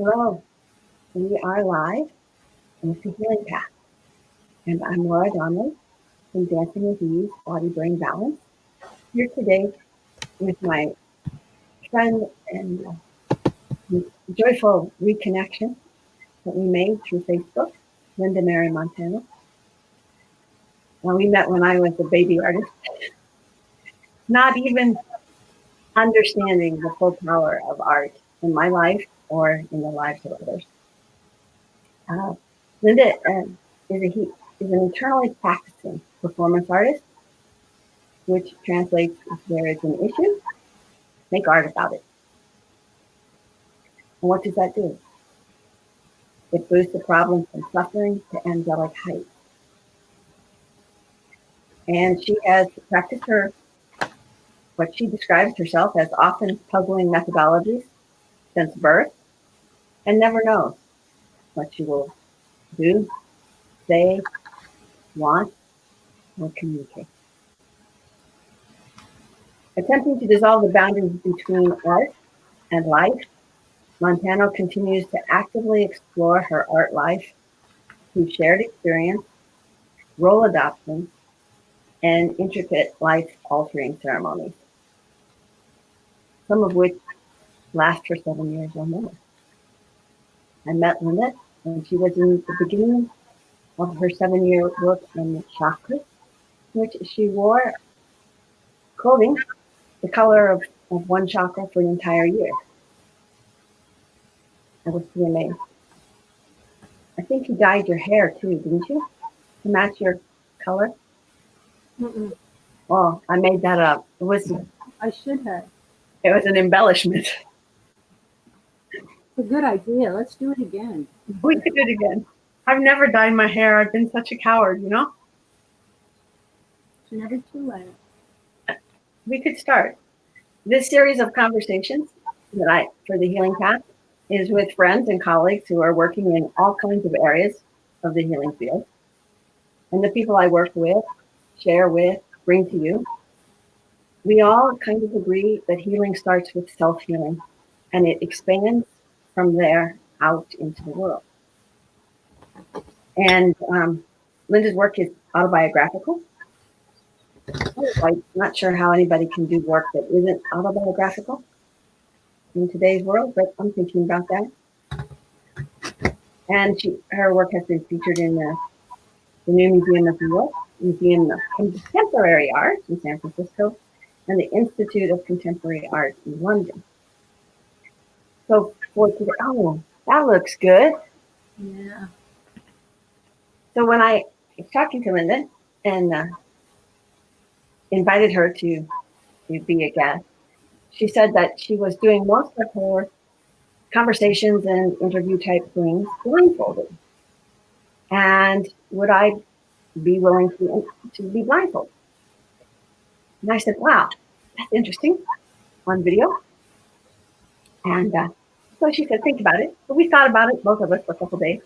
Hello, we are live in the Healing Path, and I'm Laura Donnelly from Dancing with Ease, Body Brain Balance, here today with my friend and joyful reconnection that we made through Facebook, Linda Mary Montano. Now, we met when I was a baby artist, not even understanding the full power of art in my life or in the lives of others. Linda is an eternally practicing performance artist, which translates if there is an issue, make art about it. And what does that do? It boosts the problem from suffering to angelic height. And she has practiced what she describes herself as often puzzling methodologies since birth, and never knows what she will do, say, want, or communicate. Attempting to dissolve the boundaries between art and life, Montano continues to actively explore her art life through shared experience, role adoption, and intricate life-altering ceremonies, some of which last for 7 years or more. I met Linda when she was in the beginning of her 7-year work in the chakras, which she wore clothing the color of one chakra for an entire year. I was pretty amazed. I think you dyed your hair too, didn't you? To match your color? Mm-mm. Oh, I made that up. I should have. It was an embellishment. It's a good idea. Let's do it again. We could do it again. I've never dyed my hair. I've been such a coward, you know? It's never too late. We could start. This series of conversations for the Healing Path is with friends and colleagues who are working in all kinds of areas of the healing field. And the people I work with, share with, bring to you, we all kind of agree that healing starts with self-healing, and it expands from there out into the world. And Linda's work is autobiographical. I'm not sure how anybody can do work that isn't autobiographical in today's world, but I'm thinking about that. And her work has been featured in the New Museum of New York, Museum of Contemporary Art in San Francisco, and the Institute of Contemporary Art in London. So for today, oh, that looks good. Yeah. So when I was talking to Linda and invited her to be a guest, she said that she was doing most of her conversations and interview type things blindfolded. And would I be willing to be blindfolded? And I said, wow, that's interesting, on video. And so she said, think about it. So we thought about it, both of us, for a couple of days.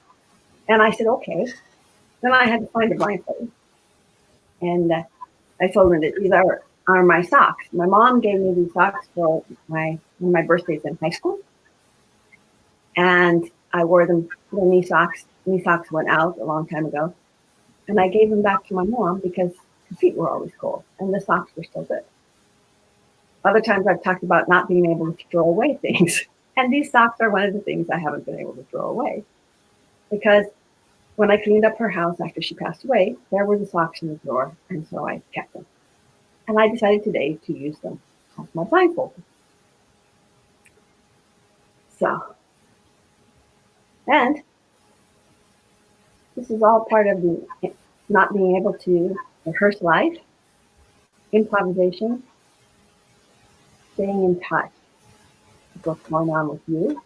And I said, okay. Then I had to find a blindfold. And I told her that these are my socks. My mom gave me these socks for my birthdays in high school. And I wore them, the knee socks. Knee socks went out a long time ago. And I gave them back to my mom because her feet were always cold and the socks were still good. Other times I've talked about not being able to throw away things. And these socks are one of the things I haven't been able to throw away. Because when I cleaned up her house after she passed away, there were the socks in the drawer, and so I kept them. And I decided today to use them as my blindfold. So, and this is all part of the not being able to rehearse life, improvisation, staying in touch with what's going on with you,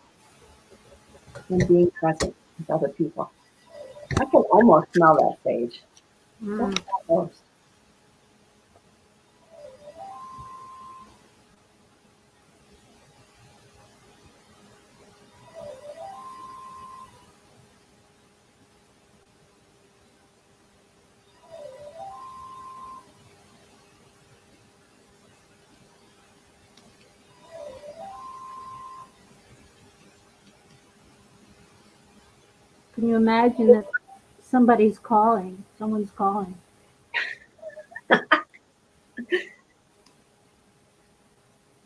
and being present with other people. I can almost smell that sage. Almost. Can you imagine that someone's calling?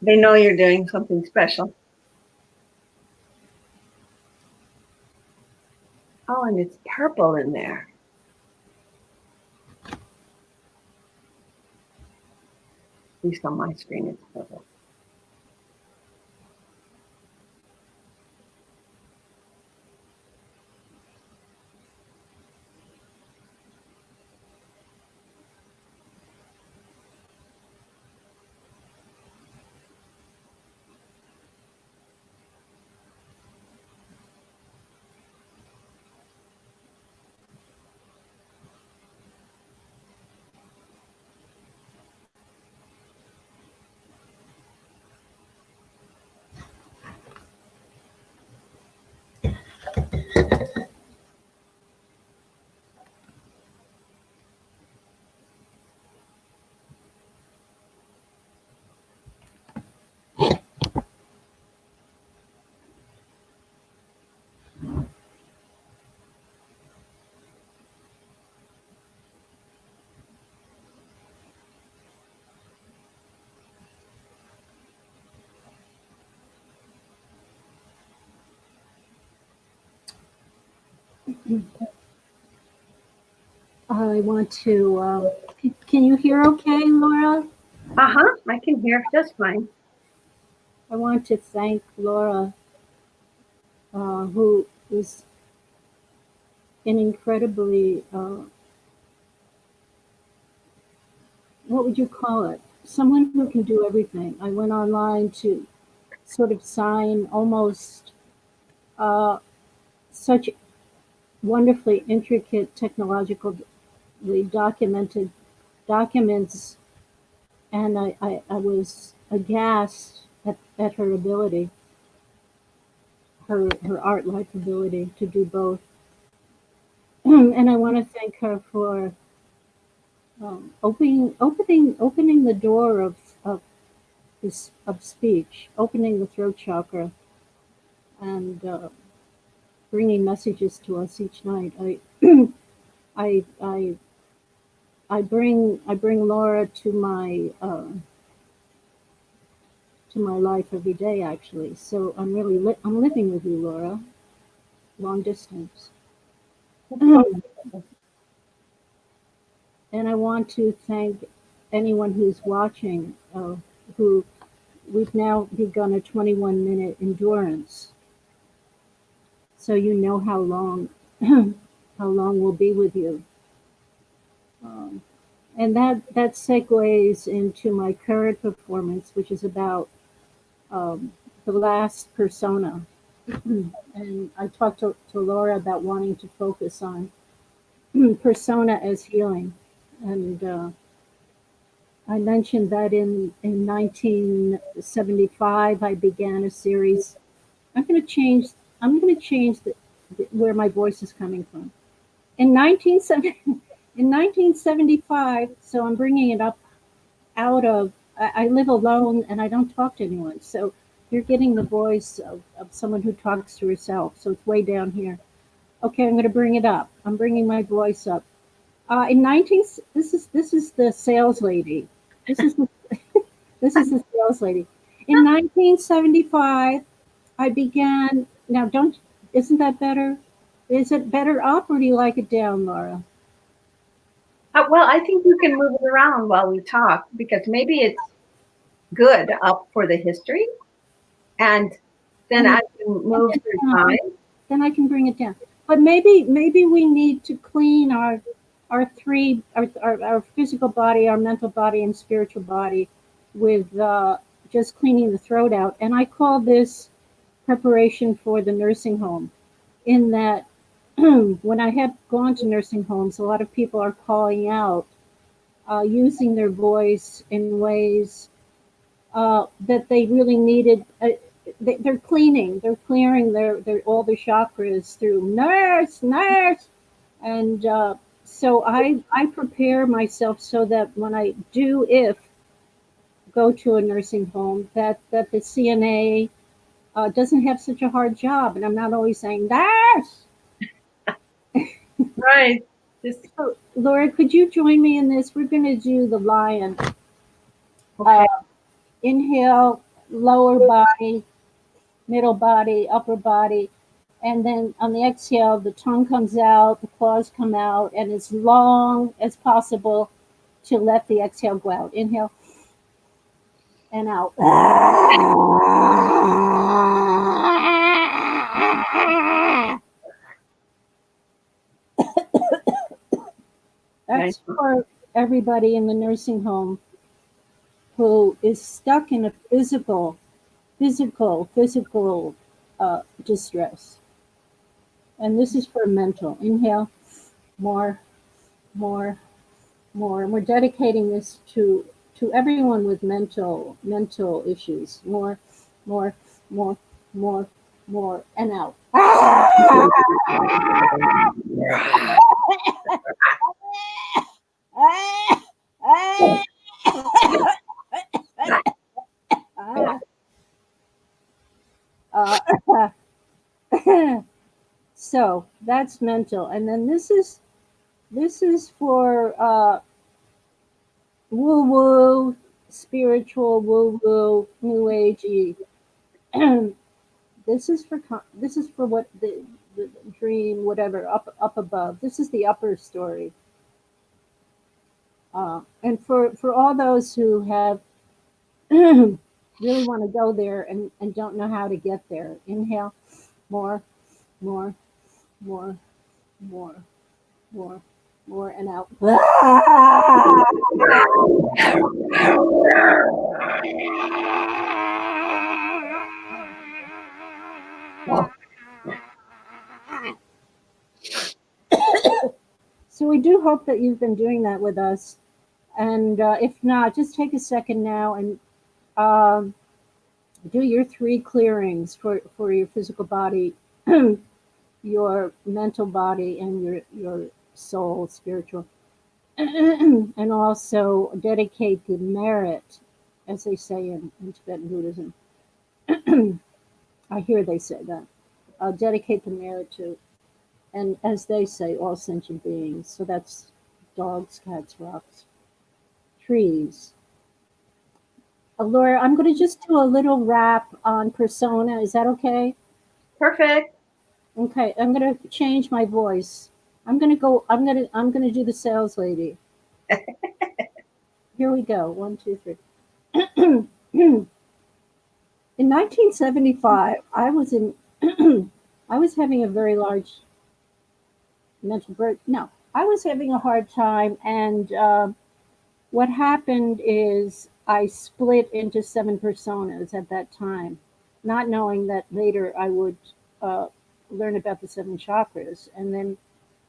They know you're doing something special. Oh, and it's purple in there. At least on my screen, it's purple. I want to. Can you hear okay, Laura? I can hear just fine. I want to thank Laura, who is an incredibly, what would you call it? Someone who can do everything. I went online to sort of sign almost such wonderfully intricate, technologically documented documents, and I was aghast at her ability, her art life ability to do both. And I want to thank her for opening the door of speech, opening the throat chakra, and bringing messages to us each night. I I I bring Laura to my life every day, actually. So I'm really I'm living with you, Laura, long distance. And I want to thank anyone who's watching, who we've now begun a 21-minute endurance. So you know how long how long we'll be with you. Um, and that segues into my current performance, which is about the last persona. And I talked to Laura about wanting to focus on persona as healing. And I mentioned that in 1975, I began a series. I'm going to change. I'm going to change where my voice is coming from. In 1975, so I'm bringing it up out of. I live alone and I don't talk to anyone. So you're getting the voice of someone who talks to herself. So it's way down here. Okay, I'm going to bring it up. I'm bringing my voice up. In 19, this is the sales lady. This is the, this is the sales lady. In 1975, I began. Now, don't isn't that better? Is it better up, or do you like it down, Laura? Well, I think you can move it around while we talk because maybe it's good up for the history, and then I can move through time. Then I can bring it down. But maybe we need to clean our physical body, our mental body, and spiritual body with just cleaning the throat out. And I call this preparation for the nursing home. In that, when I have gone to nursing homes, a lot of people are calling out, using their voice in ways that they really needed. They're they're clearing their all their chakras through nurse, and so I prepare myself so that when I do, if go to a nursing home, that the CNA doesn't have such a hard job, and I'm not always saying nurse. Right. Just So, Laura, could you join me in this? We're going to do the lion. Uh, okay. Inhale, lower body, middle body, upper body. And then on the exhale, the tongue comes out, the claws come out, and as long as possible to let the exhale go out. Inhale and out. Right. That's for everybody in the nursing home who is stuck in a physical distress. And this is for mental. Inhale, more, more, more. And we're dedicating this to everyone with mental issues. More, more, more, more, more, and out. Uh, so that's mental, and then this is for woo woo, spiritual woo woo, new agey. This is for what the dream, whatever, up above. This is the upper story, and for all those who have really want to go there and don't know how to get there. Inhale, more, more, more, more, more, more, and out. So we do hope that you've been doing that with us. And if not, just take a second now and um, do your 3 clearings for your physical body, your mental body, and your soul, spiritual. And also dedicate the merit, as they say in Tibetan Buddhism. I hear they say that. Dedicate the merit to, and as they say, all sentient beings. So that's dogs, cats, rocks, trees. Laura, I'm going to just do a little rap on persona. Is that okay? Perfect. Okay, I'm going to change my voice. I'm going to go. I'm going to do the sales lady. Here we go. One, two, three. In 1975, I was in. I was having a very large mental break. No, I was having a hard time, and what happened is I split into 7 personas at that time, not knowing that later I would uh, learn about the 7 chakras and then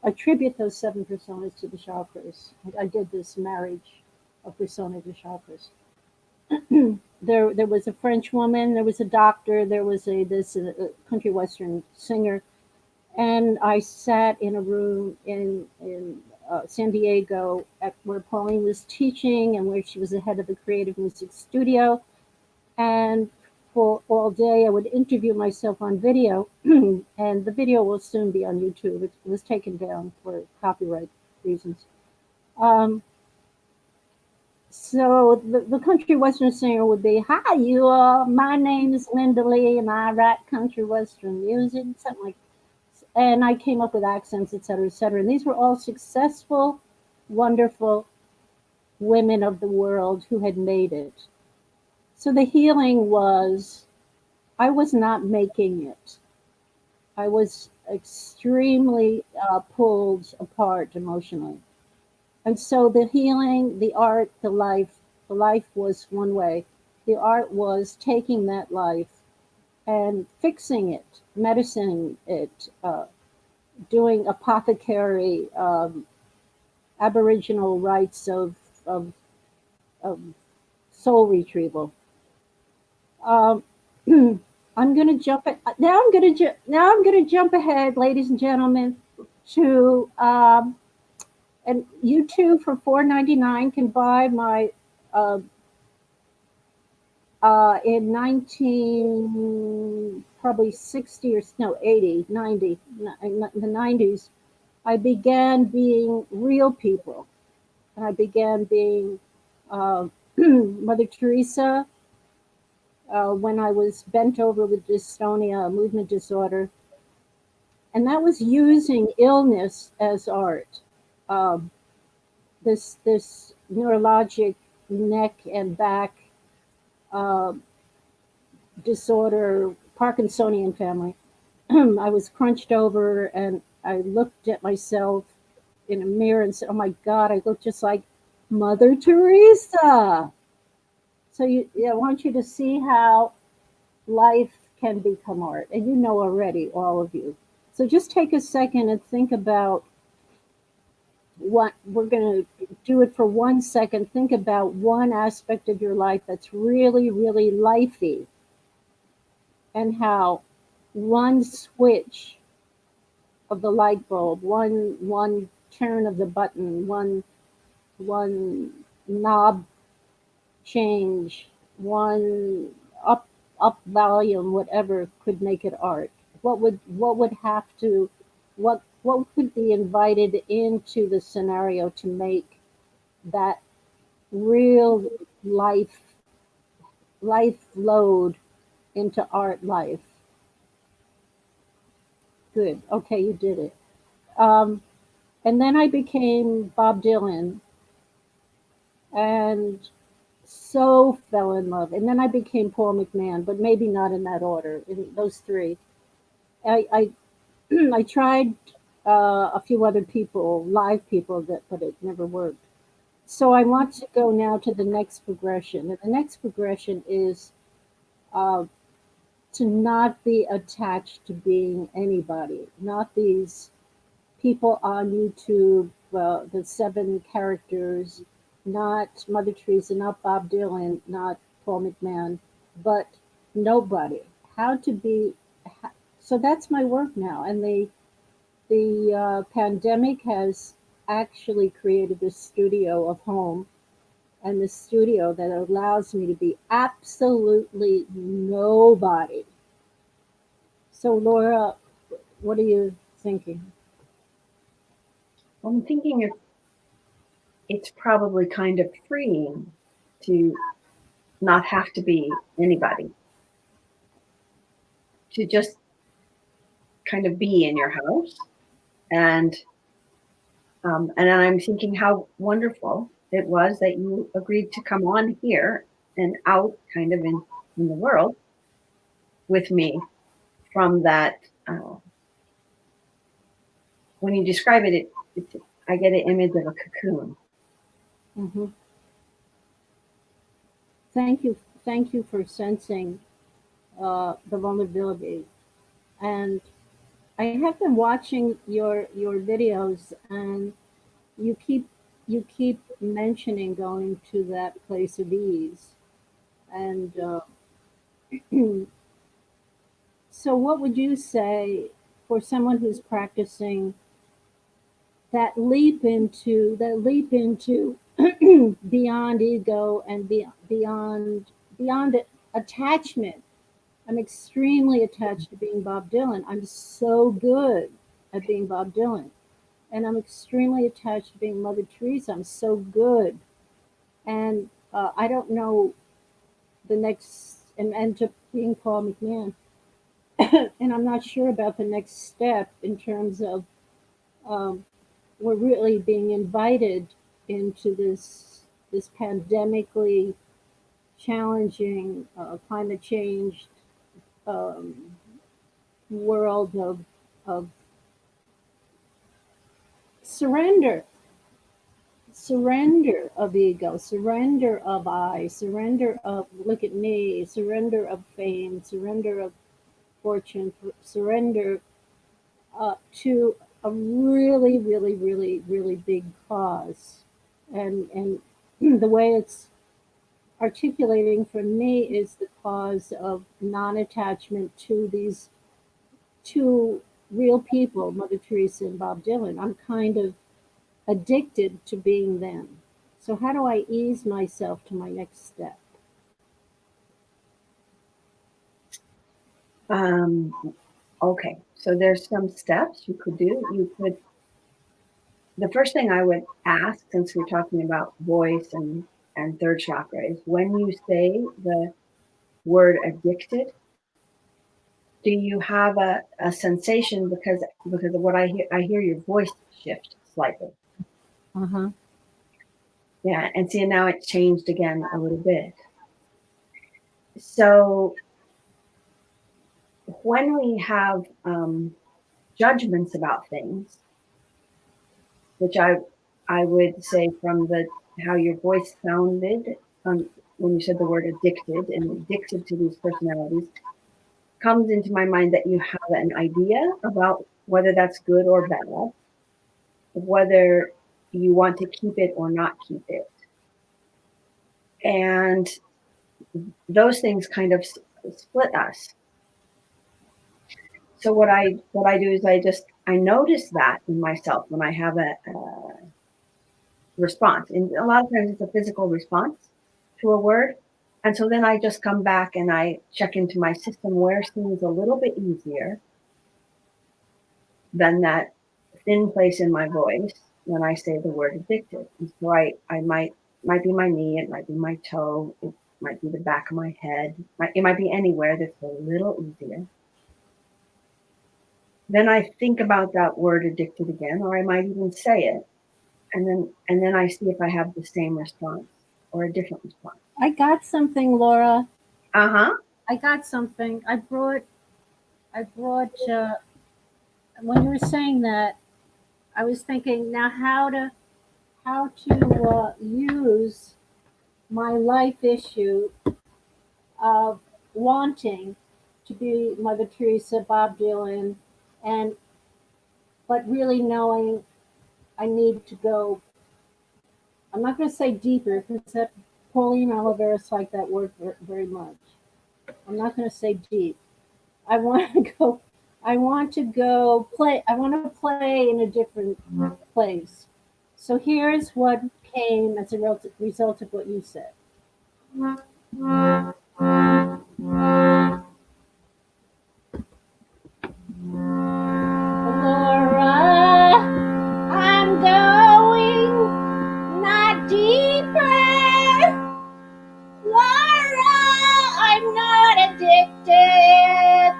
attribute those 7 personas to the chakras. I did this marriage of persona to chakras. There was a French woman, there was a doctor, there was a country western singer, and I sat in a room in San Diego where Pauline was teaching and where she was the head of the creative music studio. And for all day, I would interview myself on video, and the video will soon be on YouTube. It was taken down for copyright reasons. Um, so the country western singer would be, "Hi, you all. My name is Linda Lee, and I write country western music," something like. And I came up with accents, et cetera, et cetera. And these were all successful, wonderful women of the world who had made it. So the healing was, I was not making it. I was extremely pulled apart emotionally. And so the healing, the art, the life was one way. The art was taking that life and fixing it, medicining it, doing apothecary Aboriginal rites of soul retrieval. Um, I'm going to jump now. I'm going to jump ahead, ladies and gentlemen, to and you too for $4.99 can buy my uh, in 19 probably 60 or no 80 90 in the 90s. I began being real people, and I began being uh, Mother Teresa when I was bent over with dystonia, a movement disorder, and that was using illness as art. Um, this neurologic neck and back uh, disorder, Parkinsonian family. I was crunched over, and I looked at myself in a mirror and said, "Oh my God, I look just like Mother Teresa." So I want you to see how life can become art, and you know already, all of you. So just take a second and think about what we're going to do it for 1 second. Think about one aspect of your life that's really, really lifey, and how one switch of the light bulb, one turn of the button, one knob change, one up volume, whatever could make it art. What would have to what could be invited into the scenario to make that real life load into art life? Good. Okay, you did it. Um, and then I became Bob Dylan and so fell in love. And then I became Paul McMahon, but maybe not in that order, in those three. I I tried a few other people, live people, but it never worked. So I want to go now to the next progression. And the next progression is uh, to not be attached to being anybody, not these people on YouTube, the seven characters, not Mother Teresa, not Bob Dylan, not Paul McMahon, but nobody. How to be. So that's my work now, and the pandemic has actually created this studio of home, and this studio that allows me to be absolutely nobody. So Laura, what are you thinking? Well, I'm thinking it's probably kind of freeing to not have to be anybody, to just kind of be in your house. And then I'm thinking how wonderful it was that you agreed to come on here and out kind of in the world with me from that. When you describe it, I get an image of a cocoon. Hmm. Thank you for sensing the vulnerability. And I have been watching your videos, and you keep you keep mentioning going to that place of ease. And so, what would you say for someone who's practicing that leap into beyond ego and beyond attachment? I'm extremely attached to being Bob Dylan. I'm so good at being Bob Dylan. And I'm extremely attached to being Mother Teresa. I'm so good. And I don't know the next, and to being Paul McMahon. And I'm not sure about the next step in terms of um, we're really being invited into this pandemically challenging climate change um, world of surrender, surrender of ego, surrender of I, surrender of look at me, surrender of fame, surrender of fortune, surrender to a really, really, really, really big cause. And the way it's articulating for me is the cause of non-attachment to these two real people, Mother Teresa and Bob Dylan. I'm kind of addicted to being them. So how do I ease myself to my next step? Um, okay, so there's some steps you could do. You could the first thing I would ask, since we're talking about voice and third chakra, is when you say the word addicted, do you have a sensation because of what I hear your voice shift slightly. Uh-huh. Yeah, and see, now it changed again a little bit. So when we have judgments about things, which I would say from the how your voice sounded when you said the word addicted and addicted to these personalities, comes into my mind that you have an idea about whether that's good or bad, whether you want to keep it or not keep it. And those things kind of split us. So what I do is I notice that in myself when I have a response. And a lot of times it's a physical response to a word. And so then I just come back and I check into my system where seems a little bit easier than that thin place in my voice when I say the word addicted. And so I might be my knee, it might be my toe, it might be the back of my head, it might be anywhere that's a little easier. Then I think about that word addicted again, or I might even say it, and then I see if I have the same response or a different response. I got something, Laura. Uh-huh. I got something. I brought when you were saying that, I was thinking now how to use my life issue of wanting to be Mother Teresa, Bob Dylan, and but really knowing I need to go. I'm not going to say deeper because that Pauline Oliveris like that word very much. I'm not going to say deep. I want to go. I want to go play. I want to play in a different place. So here's what came as a result of what you said. Laura, I'm going not deeper. Laura, I'm not addicted.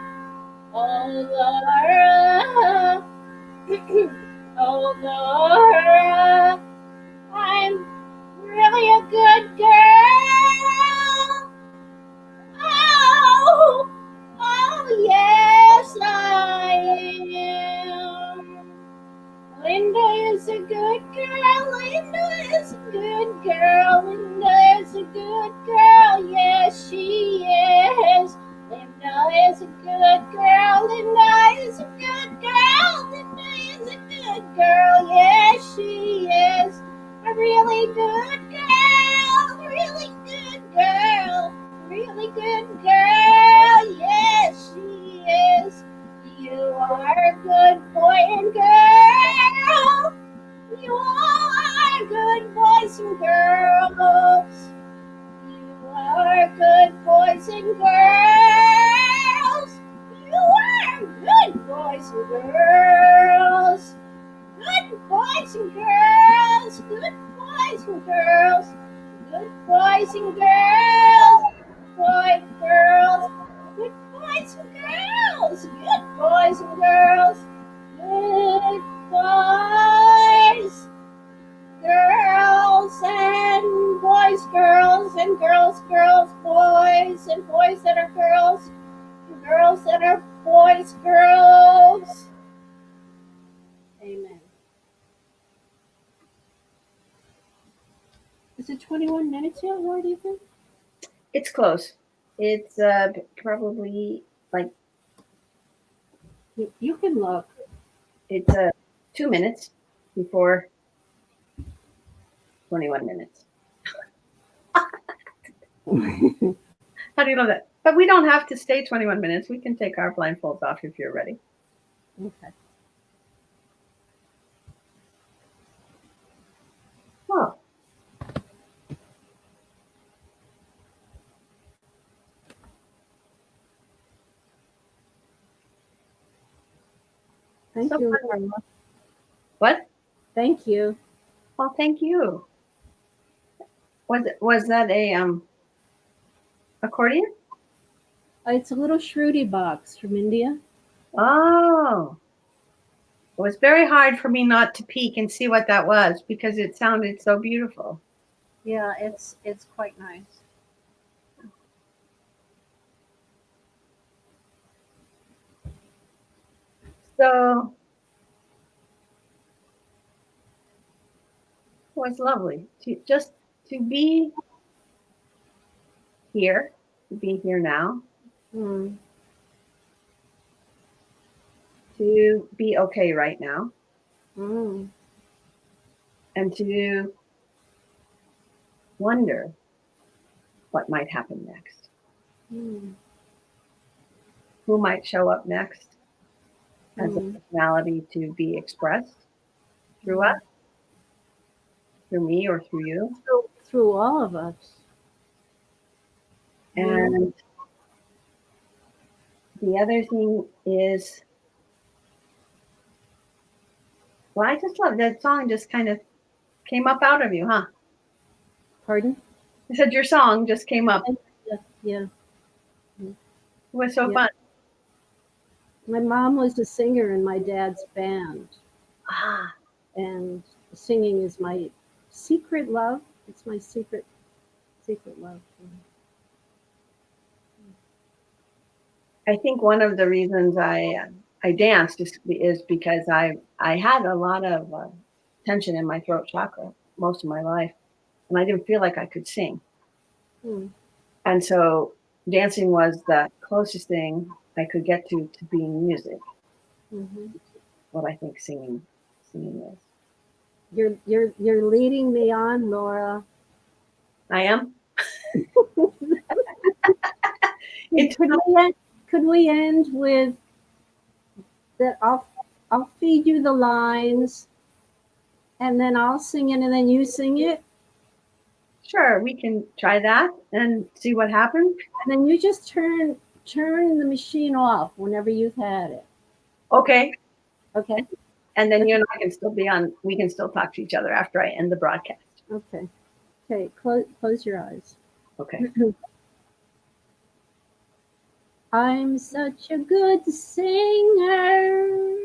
Oh, Laura. Oh, Laura, I'm really a good girl. Oh, oh, yes, I am. Linda is a good girl. Linda is a good girl. Linda is a good girl. Yes, she is. Linda is a good girl. Linda is a good girl. Linda is a good girl. Yes, she is. A really good girl. Really good girl. Really good girl. Yes, she is. You are a good boy and girl. You are good boys and girls. You are good boys and girls. You are good boys and girls. Good boys and girls. Good boys and girls. Good boys and girls. Boy, girls. Good boys and girls. Good boys and girls. Good boys. Girls and boys, girls and girls, girls, boys and boys that are girls, and girls that are boys, girls. Amen. Is it 21 minutes yet? What do you think? It's close. It's probably like You can look. it's 2 minutes before 21 minutes. How do you know that? But we don't have to stay 21 minutes. We can take our blindfolds off if you're ready. Okay. Oh, Thank so you, funny. Carla. What? Thank you. Well, thank you. Was that a accordion? It's a little Shruti box from India. Oh, it was very hard for me not to peek and see what that was because it sounded so beautiful. Yeah, it's quite nice. So it was lovely to be here, to be here now, Mm. to be okay right now, Mm. and to wonder what might happen next. Mm. Who might show up next as a Mm. personality to be expressed through us, through me, or through you. Through all of us. Mm. And the other thing is, well, I just love that song, just kind of came up out of you, huh? Pardon? I said your song just came up. Yeah, yeah, It was so yeah. fun. My mom was a singer in my dad's band, Ah, and singing is my secret love. It's my secret love. I think one of the reasons I danced is because I had a lot of tension in my throat chakra most of my life, and I didn't feel like I could sing. Mm. And so dancing was the closest thing I could get to being music. Mm-hmm. What I think singing is. You're leading me on, Laura. I am. Could, It's could we end, could we end with that? I'll feed you the lines, and then I'll sing it, and then you sing it, sure we can try that and see what happens. and then you just turn the machine off whenever you've had it. Okay. Okay. And then you and I can still be on. We can still talk to each other after I end the broadcast. Okay. Okay. Close your eyes. Okay. I'm such a good singer.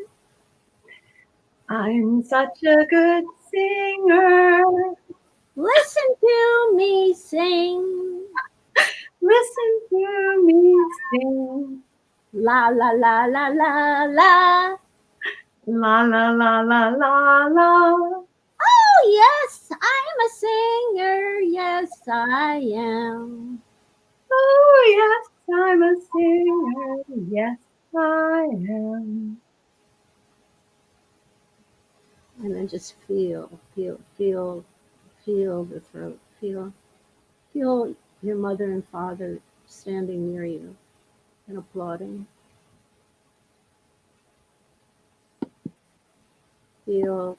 I'm such a good singer. Listen to me sing. Listen to me sing. La la la la la la. La la la la la la. Oh yes, I'm a singer. Yes, I am. Oh yes, I'm a singer. Yes, I am. And then just feel the throat. Feel your mother and father standing near you and applauding. Feel